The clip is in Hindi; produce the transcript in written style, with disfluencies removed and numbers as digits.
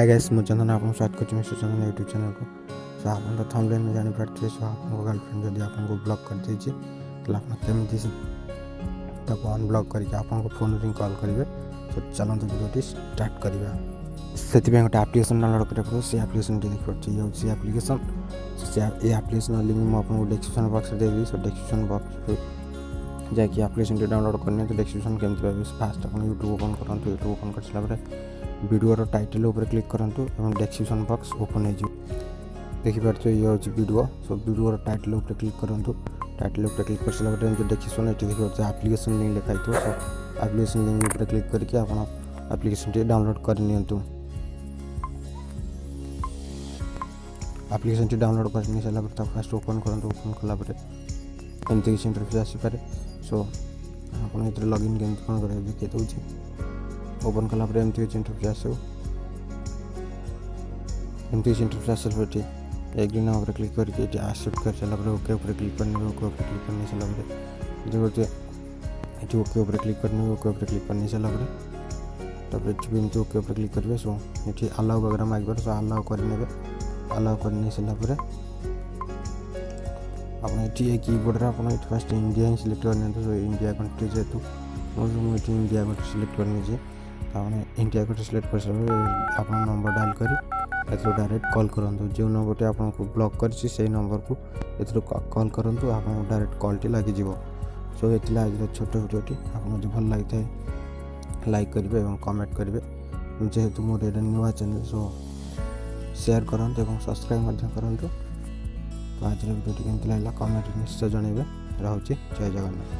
हाय गाइस मु चंदन आपको स्वागत करछि मिस्टर चंदन यूट्यूब चैनल को। सो आप थंबनेल में जानि पारथिबे सो आपन गर्लफ्रेंड जदि आपन ब्लॉक कर देछि तो आपन केमिति तब अनब्लॉक करके आपन फोन रिंग कॉल करेंगे। तो चलते वीडियो स्टार्ट करवा से गोटे एप्लिकेशन डाउनलोड करेंगे। से एप्लिकेशन देखिए ये हूँ एप्लिकेशन। ये एप्लिकेशन लिंक मुझे डिस्क्रिप्शन बॉक्स देवी। सो डिस्क्रिप्शन बॉक्स जाकि एप्लिकेशन डाउनलोड करनी तो डिस्क्रिप्शन केमती पाइबे। फास्ट आप यूट्यूब ओपन करूँ। यूट्यूब ओपन कर सारा वीडियो टाइटल उपर क्लिक करूँ और डिस्क्रिप्शन बॉक्स ओपन हो देखिए ये हूँ वीडियो। सो वीडियो टाइटल उपर क्लिक करूँ। टाइटल उपर क्लिक कर सारा डिस्क्रिप्शन ये देखिए एप्लिकेशन लिंक लिखाई थो। सो एप्लिकेशन लिंक उपर क्लिक करके आप एप्लिकेशन डाउनलोड करनी। एप्लिकेशन डाउनलोड कर सारा फास्ट ओपन करूँ। ओपन कलापर एमती किसी इंटरफेस आसीपे। सो आप लॉगिन केमती कौन कर देखिए दूसरी ओपन कलापर एमती किसी इंटरफेस आसो। एमती किसी इंटरफेस आसा पर ग्रीन उपर क्लिक करके एक्सेप्ट कर सारा ओके उपर क्लिक करने। ओके उपर क्लिक करने सारा ये ओके उपर क्लिक करने। ओके उपर क्लिक करने सारा एमती ओके उपर क्लिक करेंगे। सो ये अलाउ वगैरह मांगे। सो अलाउ करने अलाउ करने सारापर आपड़ी कीबोर्ड आप फास्ट इंडिया ही सिलेक्ट करनी। सो इंडिया कंट्री जेहतु मुझे इंडिया कंट्री सिलेक्ट करनी। इंडिया कंट्री सिलेक्ट कर सारा आप नंबर डायल कर डायरेक्ट कॉल करूँ। जो नंबर आपको ब्लॉक कर नंबर को कॉल करूँ आप डायरेक्ट कॉल लगे। सो ये आज छोट वीडियोटी आपको भल लगी है लाइक करेंगे और कमेंट करेंगे। जेहेतु मोर ये नुआ चैनल सो शेयर करूँ और सब्सक्राइब करूँ। तो आज वीडियो केमती लगा कमेंट निश्चय जनइबे। रहुछि जय जगन्नाथ।